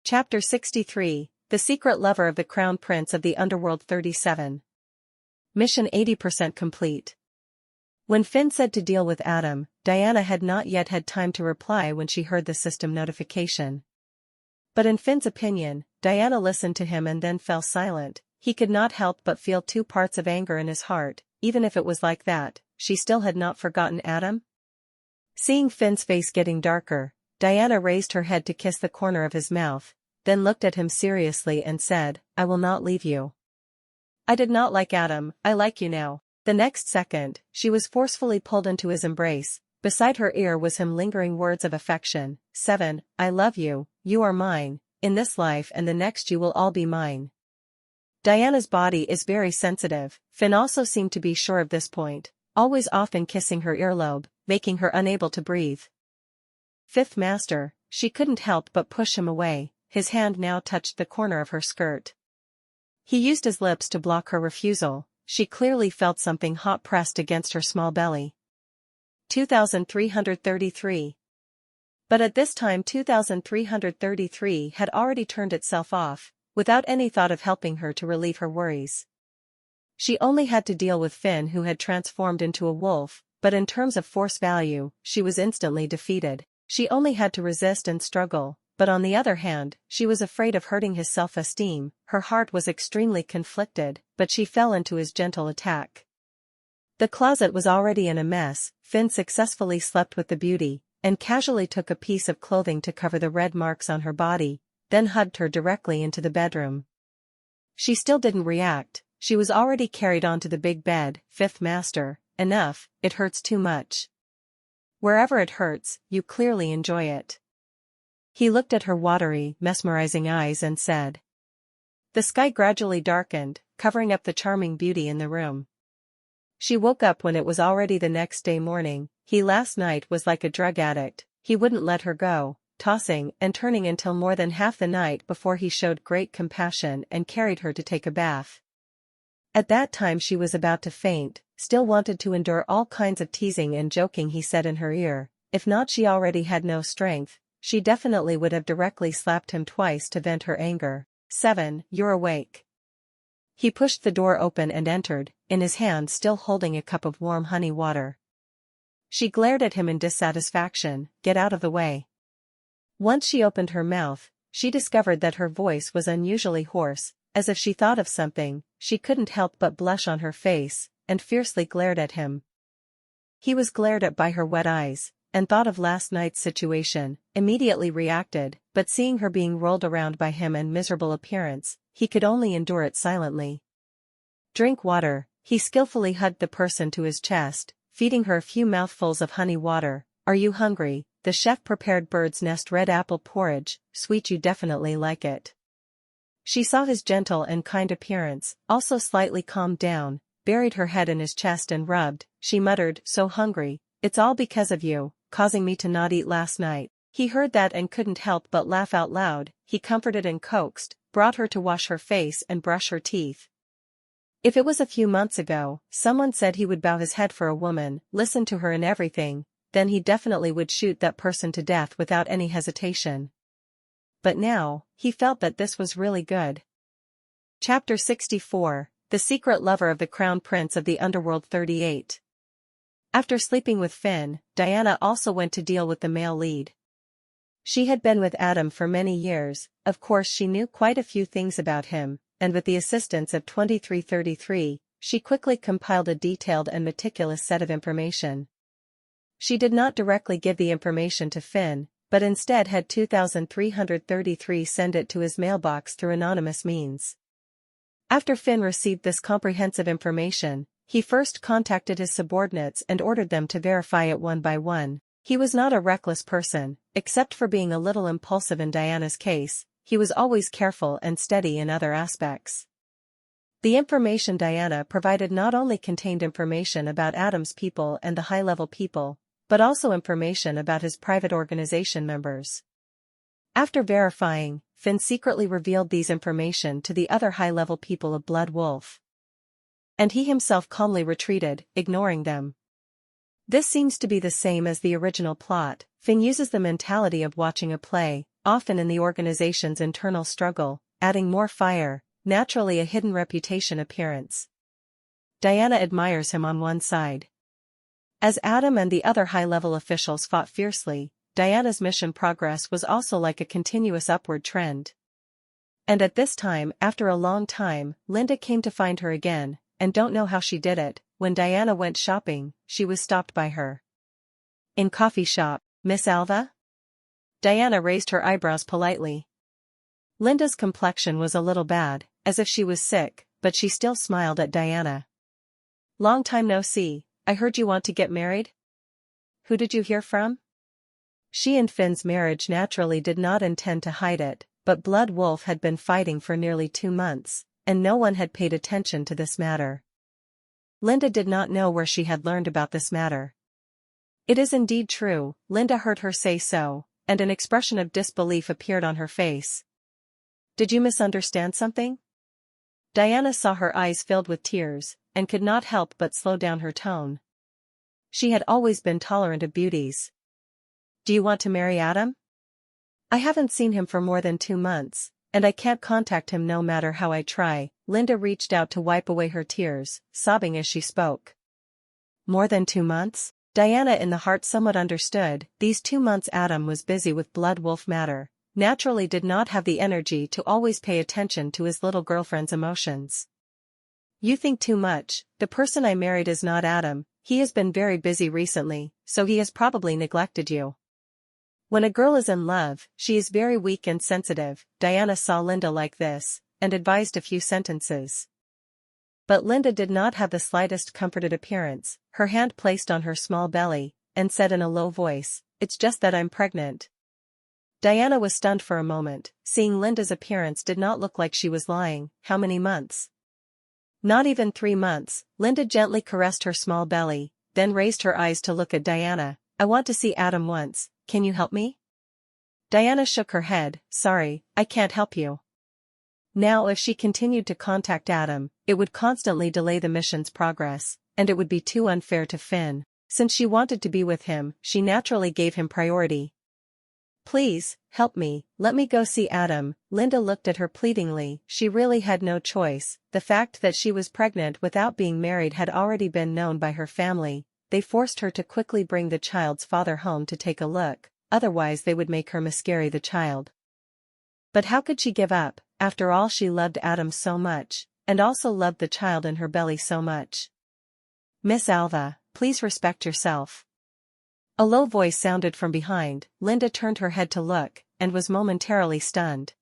Chapter 63, The Secret Lover of the Crown Prince of the Underworld 37. Mission 80% complete. When Finn said to deal with Adam, Diana had not yet had time to reply when she heard the system notification. But in Finn's opinion, Diana listened to him and then fell silent. He could not help but feel two parts of anger in his heart. Even if it was like that, she still had not forgotten Adam. Seeing Finn's face getting darker, Diana raised her head to kiss the corner of his mouth, then looked at him seriously and said, "I will not leave you. I did not like Adam, I like you now." The next second, she was forcefully pulled into his embrace. Beside her ear was him lingering words of affection. 7. I love you, you are mine, in this life and the next you will all be mine. Diana's body is very sensitive. Finn also seemed to be sure of this point, always often kissing her earlobe, making her unable to breathe. Fifth Master, she couldn't help but push him away. His hand now touched the corner of her skirt. He used his lips to block her refusal. She clearly felt something hot pressed against her small belly. 2333. But at this time 2333 had already turned itself off, without any thought of helping her to relieve her worries. She only had to deal with Finn, who had transformed into a wolf, but in terms of force value, she was instantly defeated. She only had to resist and struggle, but on the other hand, she was afraid of hurting his self-esteem. Her heart was extremely conflicted, but she fell into his gentle attack. The closet was already in a mess. Finn successfully slept with the beauty, and casually took a piece of clothing to cover the red marks on her body, then hugged her directly into the bedroom. She still didn't react. She was already carried onto the big bed. Fifth Master, enough, it hurts too much. Wherever it hurts, you clearly enjoy it. He looked at her watery, mesmerizing eyes and said. The sky gradually darkened, covering up the charming beauty in the room. She woke up when it was already the next day morning. He last night was like a drug addict. He wouldn't let her go, tossing and turning until more than half the night before he showed great compassion and carried her to take a bath. At that time she was about to faint, still wanted to endure all kinds of teasing and joking he said in her ear. If not, she already had no strength. She definitely would have directly slapped him twice to vent her anger. 7. You're awake. He pushed the door open and entered, in his hand still holding a cup of warm honey water. She glared at him in dissatisfaction. Get out of the way. Once she opened her mouth, she discovered that her voice was unusually hoarse, as if she thought of something. She couldn't help but blush on her face, and fiercely glared at him. He was glared at by her wet eyes, and thought of last night's situation, immediately reacted, but seeing her being rolled around by him and miserable appearance, he could only endure it silently. Drink water. He skillfully hugged the person to his chest, feeding her a few mouthfuls of honey water. Are you hungry? The chef prepared bird's nest red apple porridge. Sweet, you definitely like it. She saw his gentle and kind appearance, also slightly calmed down, buried her head in his chest and rubbed. She muttered, so hungry. It's all because of you, causing me to not eat last night. He heard that and couldn't help but laugh out loud. He comforted and coaxed, brought her to wash her face and brush her teeth. If it was a few months ago, someone said he would bow his head for a woman, listen to her in everything, then he definitely would shoot that person to death without any hesitation. But now, he felt that this was really good. Chapter 64, The Secret Lover of the Crown Prince of the Underworld 38. After sleeping with Finn, Diana also went to deal with the male lead. She had been with Adam for many years. Of course she knew quite a few things about him, and with the assistance of 2333, she quickly compiled a detailed and meticulous set of information. She did not directly give the information to Finn, but instead had 2333 send it to his mailbox through anonymous means. After Finn received this comprehensive information, he first contacted his subordinates and ordered them to verify it one by one. He was not a reckless person, except for being a little impulsive in Diana's case. He was always careful and steady in other aspects. The information Diana provided not only contained information about Adam's people and the high-level people, but also information about his private organization members. After verifying, Finn secretly revealed these information to the other high-level people of Blood Wolf. And he himself calmly retreated, ignoring them. This seems to be the same as the original plot. Finn uses the mentality of watching a play, often in the organization's internal struggle, adding more fire, naturally a hidden reputation appearance. Diana admires him on one side. As Adam and the other high-level officials fought fiercely, Diana's mission progress was also like a continuous upward trend. And at this time, after a long time, Linda came to find her again, and don't know how she did it. When Diana went shopping, she was stopped by her. In coffee shop, Miss Alva? Diana raised her eyebrows politely. Linda's complexion was a little bad, as if she was sick, but she still smiled at Diana. Long time no see, I heard you want to get married? Who did you hear from? She and Finn's marriage naturally did not intend to hide it, but Blood Wolf had been fighting for nearly 2 months, and no one had paid attention to this matter. Linda did not know where she had learned about this matter. It is indeed true, Linda heard her say so, and an expression of disbelief appeared on her face. Did you misunderstand something? Diana saw her eyes filled with tears, and could not help but slow down her tone. She had always been tolerant of beauties. Do you want to marry Adam? I haven't seen him for more than 2 months, and I can't contact him no matter how I try. Linda reached out to wipe away her tears, sobbing as she spoke. More than 2 months? Diana in the heart somewhat understood. These 2 months Adam was busy with Blood Wolf matter, naturally did not have the energy to always pay attention to his little girlfriend's emotions. You think too much. The person I married is not Adam. He has been very busy recently, so he has probably neglected you. When a girl is in love, she is very weak and sensitive. Diana saw Linda like this, and advised a few sentences. But Linda did not have the slightest comforted appearance, her hand placed on her small belly, and said in a low voice, "It's just that I'm pregnant." Diana was stunned for a moment, seeing Linda's appearance did not look like she was lying. How many months? Not even 3 months. Linda gently caressed her small belly, then raised her eyes to look at Diana. I want to see Adam once, can you help me? Diana shook her head, sorry, I can't help you. Now if she continued to contact Adam, it would constantly delay the mission's progress, and it would be too unfair to Finn. Since she wanted to be with him, she naturally gave him priority. Please, help me, let me go see Adam. Linda looked at her pleadingly. She really had no choice. The fact that she was pregnant without being married had already been known by her family. They forced her to quickly bring the child's father home to take a look, otherwise they would make her miscarry the child. But how could she give up? After all, she loved Adam so much, and also loved the child in her belly so much. Miss Alva, please respect yourself. A low voice sounded from behind. Linda turned her head to look, and was momentarily stunned.